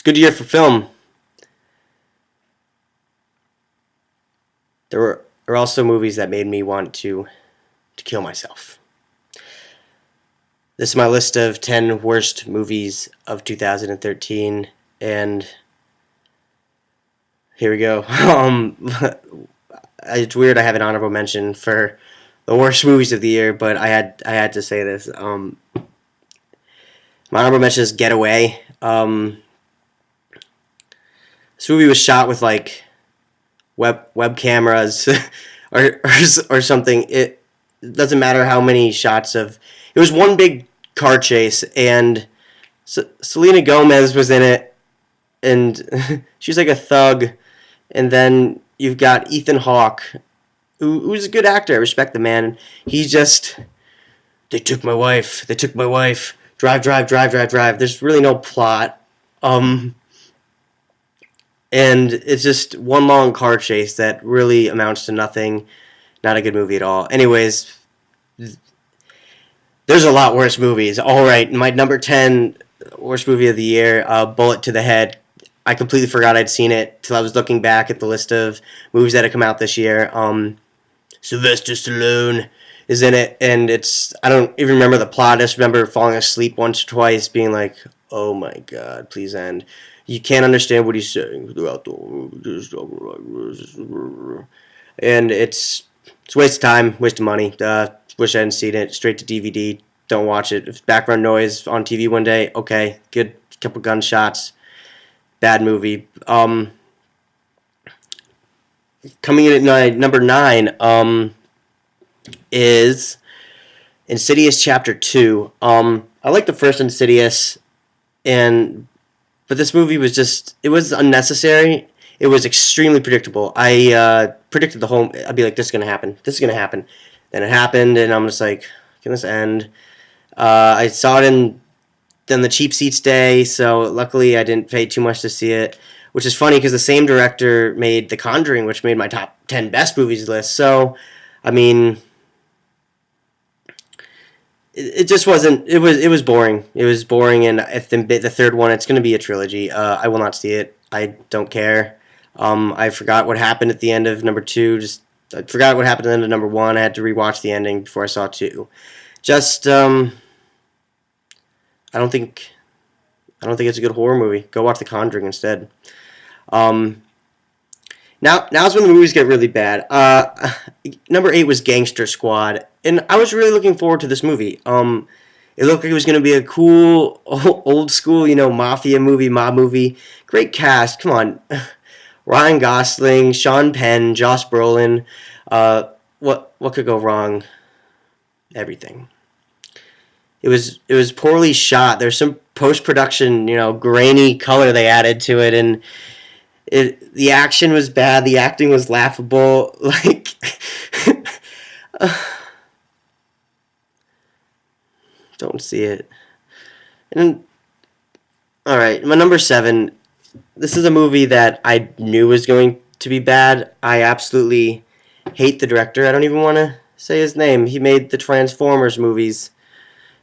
It's a good year for film. There are also movies that made me want to kill myself. This is my list of 10 worst movies of 2013, and here we go. It's weird I have an honorable mention for the worst movies of the year, but I had to say this. My honorable mention is Getaway. This movie was shot with like web cameras or something. It doesn't matter how many shots of. It was one big car chase, and Selena Gomez was in it, and she's like a thug. And then you've got Ethan Hawke, who's a good actor. I respect the man. He's just, they took my wife. They took my wife. Drive. There's really no plot. And it's just one long car chase that really amounts to nothing. Not a good movie at all. Anyways, there's a lot worse movies. All right, my number 10 worst movie of the year, Bullet to the Head. I completely forgot I'd seen it till I was looking back at the list of movies that had come out this year. Sylvester Stallone is in it, and I don't even remember the plot. I just remember falling asleep once or twice, being like, oh my god, please end. You can't understand what he's saying throughout the movie. And it's a waste of time, waste of money. Wish I hadn't seen it. Straight to DVD. Don't watch it. If background noise on TV one day, okay, good couple gunshots. Bad movie. Coming in at number 9 is Insidious Chapter 2. I like the first Insidious, but this movie was it was unnecessary. It was extremely predictable. I predicted the whole. I'd be like, this is going to happen. This is going to happen. Then it happened, and I'm just like, can this end? I saw it in the cheap seats day, so luckily I didn't pay too much to see it, which is funny because the same director made The Conjuring, which made my top 10 best movies list. So, I mean, it just wasn't. It was boring. It was boring, and if the third one, it's going to be a trilogy. I will not see it. I don't care. I forgot what happened at the end of number 2. I forgot what happened at the end of number 1. I had to rewatch the ending before I saw 2. I don't think it's a good horror movie. Go watch The Conjuring instead. Now's when the movies get really bad. Number 8 was Gangster Squad, and I was really looking forward to this movie. It looked like it was going to be a cool, old school, mafia movie, mob movie. Great cast. Come on. Ryan Gosling, Sean Penn, Josh Brolin. What could go wrong? Everything. It was poorly shot. There's some post-production, grainy color they added to it, and the action was bad. The acting was laughable. Like, don't see it. And all right, my number 7. This is a movie that I knew was going to be bad. I absolutely hate the director. I don't even want to say his name. He made the Transformers movies.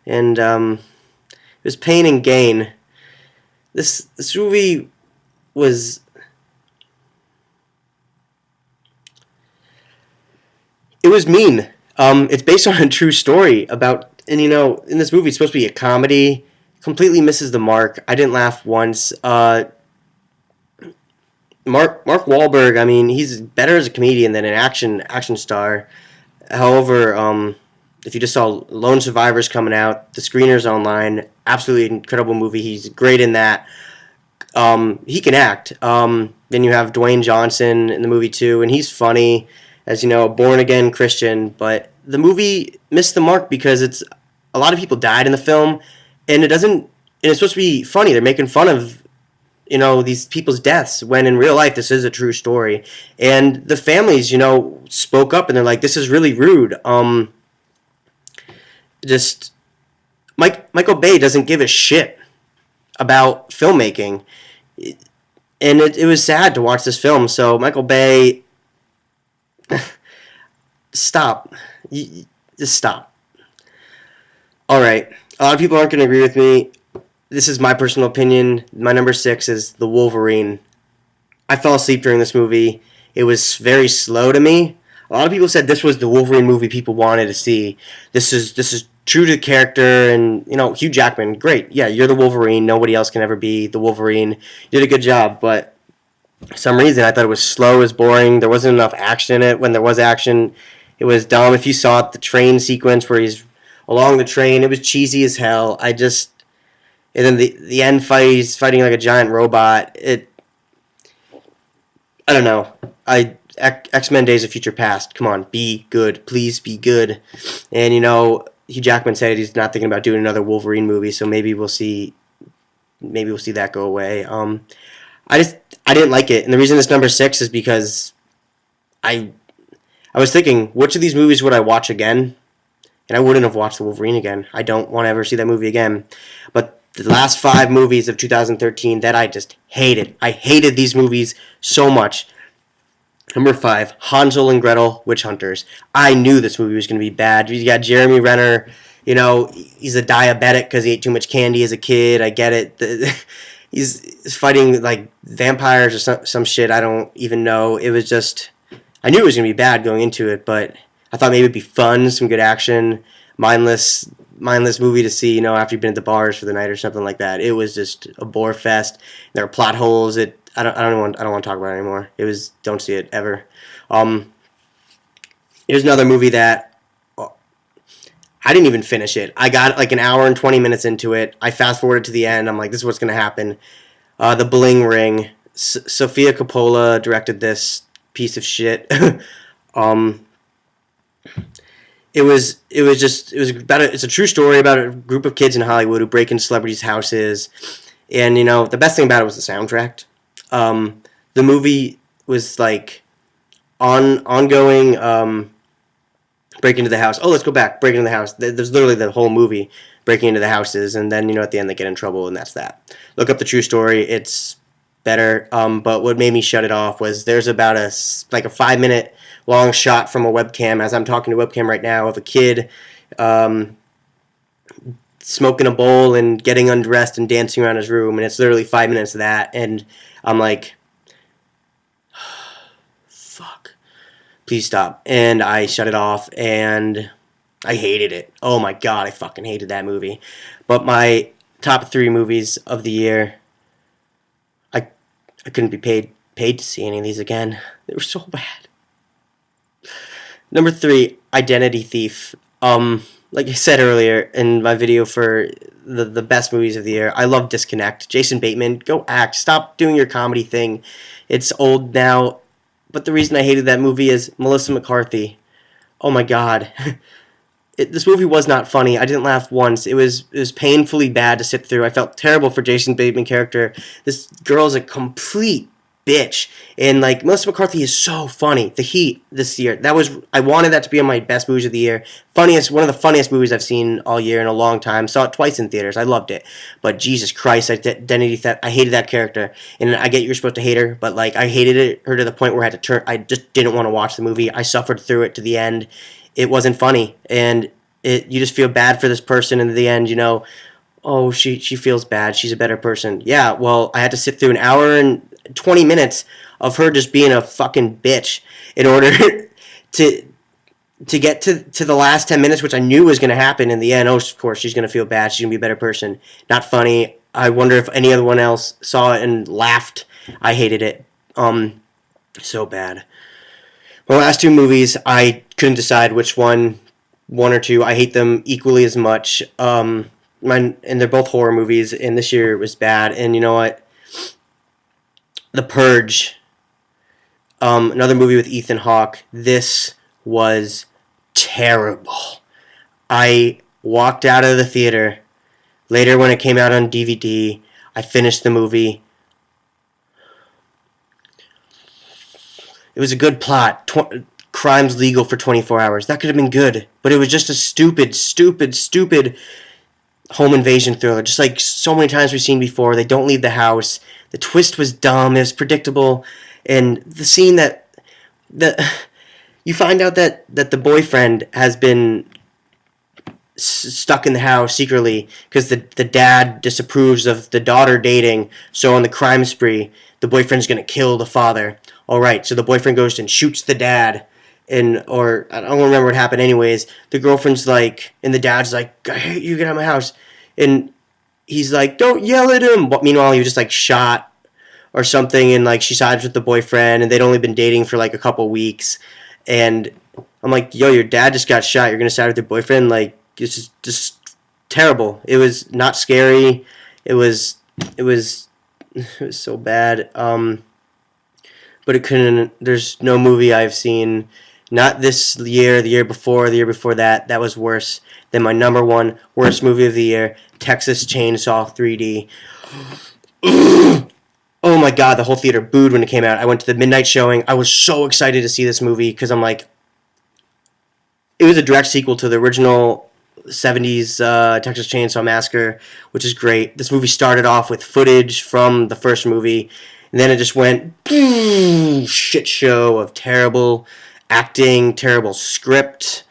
And it was Pain and Gain. This movie was. It was mean. It's based on a true story about, and in this movie it's supposed to be a comedy. Completely misses the mark. I didn't laugh once. Mark Wahlberg. I mean, he's better as a comedian than an action star. However, if you just saw Lone Survivors coming out, the screeners online, absolutely incredible movie. He's great in that. He can act. Then you have Dwayne Johnson in the movie too, and he's funny, as a born-again Christian. But the movie missed the mark because a lot of people died in the film, and it's supposed to be funny. They're making fun of these people's deaths, when in real life this is a true story. And the families, spoke up, and they're like, this is really rude. Michael Bay doesn't give a shit about filmmaking, and it was sad to watch this film. So Michael Bay, stop, just stop. All right, a lot of people aren't going to agree with me. this is my personal opinion. My number 6 is the Wolverine. I fell asleep during this movie. It was very slow to me. A lot of people said this was the Wolverine movie people wanted to see. This is true to character, and Hugh Jackman, great. Yeah, you're the Wolverine. Nobody else can ever be the Wolverine. You did a good job, but for some reason I thought it was slow, it was boring. There wasn't enough action in it. When there was action, it was dumb. If you saw it, the train sequence where he's along the train, it was cheesy as hell. And then the end fight, he's fighting like a giant robot. I don't know. X-Men Days of Future Past. Come on, be good, please be good. And Hugh Jackman said he's not thinking about doing another Wolverine movie, so maybe we'll see. Maybe we'll see that go away. I didn't like it, and the reason it's number 6 is because I I was thinking, which of these movies would I watch again? And I wouldn't have watched the Wolverine again. I don't want to ever see that movie again. But the last 5 movies of 2013 that I just hated. I hated these movies so much. Number 5, Hansel and Gretel, Witch Hunters. I knew this movie was going to be bad. You got Jeremy Renner. He's a diabetic because he ate too much candy as a kid. I get it. He's fighting like vampires or some shit. I don't even know. It was just, I knew it was going to be bad going into it, but I thought maybe it'd be fun, some good action, mindless movie to see, after you've been at the bars for the night or something like that. It was just a bore fest. There are plot holes. I don't want to talk about it anymore. Don't see it ever. Here's another movie that I didn't even finish it. I got like an hour and 20 minutes into it. I fast forwarded to the end. I'm like, this is what's going to happen. The Bling Ring. Sofia Coppola directed this piece of shit. It's a true story about a group of kids in Hollywood who break into celebrities' houses, and the best thing about it was the soundtrack. The movie was like ongoing. Break into the house. Oh, let's go back. Break into the house. There's literally the whole movie breaking into the houses, and then at the end they get in trouble, and that's that. Look up the true story. It's better. But what made me shut it off was there's about a 5-minute long shot from a webcam, as I'm talking to webcam right now, of a kid smoking a bowl and getting undressed and dancing around his room, and it's literally 5 minutes of that, and I'm like, fuck, please stop. And I shut it off, and I hated it. Oh my god, I fucking hated that movie. But my top 3 movies of the year, I couldn't be paid to see any of these again. They were so bad. Number 3, Identity Thief. Like I said earlier in my video for the best movies of the year, I love Disconnect. Jason Bateman, go act. Stop doing your comedy thing. It's old now. But the reason I hated that movie is Melissa McCarthy. Oh my god. This movie was not funny. I didn't laugh once. It was painfully bad to sit through. I felt terrible for Jason Bateman's character. This girl is a complete bitch. And Melissa McCarthy is so funny. The Heat this year. I wanted that to be on my best movies of the year. One of the funniest movies I've seen all year in a long time. Saw it twice in theaters. I loved it. But Jesus Christ, Identity Theft. I hated that character. And I get you're supposed to hate her, but I hated her to the point where I had to turn. I just didn't want to watch the movie. I suffered through it to the end. It wasn't funny, and you just feel bad for this person. And in the end, oh, she feels bad. She's a better person. Yeah, well, I had to sit through an hour and 20 minutes of her just being a fucking bitch in order to get to the last 10 minutes, which I knew was going to happen in the end. Oh, of course, she's going to feel bad. She's going to be a better person. Not funny. I wonder if any other one else saw it and laughed. I hated it. So bad. My last 2 movies, I couldn't decide which one or two. I hate them equally as much. And they're both horror movies, and this year it was bad. And you know what? The Purge, another movie with Ethan Hawke. This was terrible. I walked out of the theater. Later, when it came out on DVD, I finished the movie. It was a good plot. Crime's legal for 24 hours. That could have been good. But it was just a stupid home invasion thriller. Just like so many times we've seen before. They don't leave the house. The twist was dumb. It was predictable. And the scene you find out that the boyfriend has been stuck in the house secretly because the dad disapproves of the daughter dating. So on the crime spree, the boyfriend's gonna kill the father. All right, so the boyfriend goes and shoots the dad, and or I don't remember what happened. Anyways, the girlfriend's like, and the dad's like, "I hate you, get out of my house," and he's like, "Don't yell at him." But meanwhile, he was just like shot or something, and like she sides with the boyfriend, and they'd only been dating for like a couple weeks, and I'm like, "Yo, your dad just got shot. You're gonna side with your boyfriend?" Like, this is just terrible. It was not scary. It was it was it was so bad. But it couldn't. There's no movie I've seen, not this year, the year before that, that was worse than my number one worst movie of the year, Texas Chainsaw 3D. Oh my god, the whole theater booed when it came out. I went to the midnight showing. I was so excited to see this movie because I'm like, it was a direct sequel to the original 70s Texas Chainsaw Massacre, which is great. This movie started off with footage from the first movie, and then it just went shit show of terrible acting, terrible script.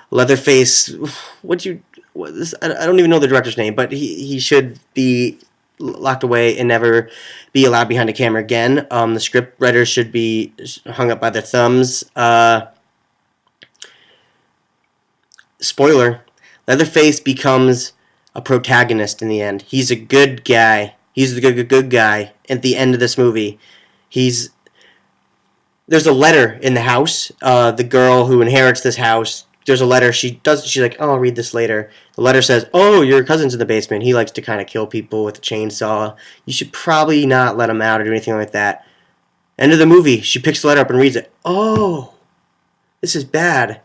Leatherface, I don't even know the director's name, but he should be locked away and never be allowed behind a camera again. The script writers should be hung up by their thumbs. Spoiler, Leatherface becomes a protagonist in the end. He's a good guy. He's the good guy at the end of this movie. There's a letter in the house. The girl who inherits this house, there's a letter. She's like, "Oh, I'll read this later." The letter says, "Oh, your cousin's in the basement. He likes to kind of kill people with a chainsaw. You should probably not let him out or do anything like that." End of the movie. She picks the letter up and reads it. "Oh, this is bad."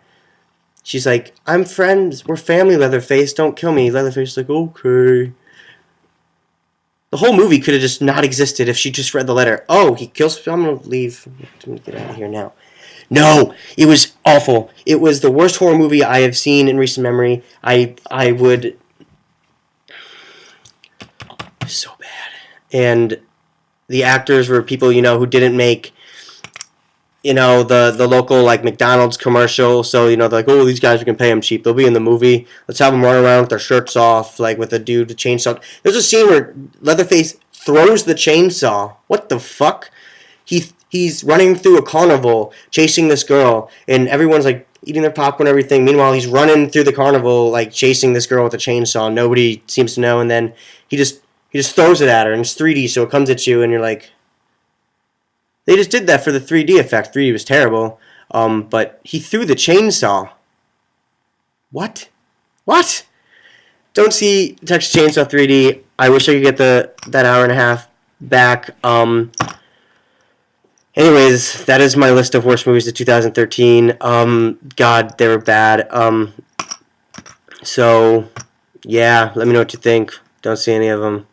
She's like, "I'm friends. We're family, Leatherface. Don't kill me." Leatherface is like, "Okay." The whole movie could have just not existed if she just read the letter. Oh, he kills... I'm going to leave. I'm going to get out of here now. No, it was awful. It was the worst horror movie I have seen in recent memory. I would... So bad. And the actors were people, who didn't make... the local, like, McDonald's commercial. So, they're like, "Oh, these guys, we can pay them cheap. They'll be in the movie. Let's have them run around with their shirts off, like, with a dude with a chainsaw." There's a scene where Leatherface throws the chainsaw. What the fuck? He's running through a carnival, chasing this girl, and everyone's, like, eating their popcorn and everything. Meanwhile, he's running through the carnival, like, chasing this girl with a chainsaw. Nobody seems to know, and then he just throws it at her, and it's 3D, so it comes at you, and you're like... They just did that for the 3D effect. 3D was terrible. But he threw the chainsaw. What? What? Don't see Texas Chainsaw 3D. I wish I could get that hour and a half back. Anyways, that is my list of worst movies of 2013. God, they were bad. So, yeah, let me know what you think. Don't see any of them.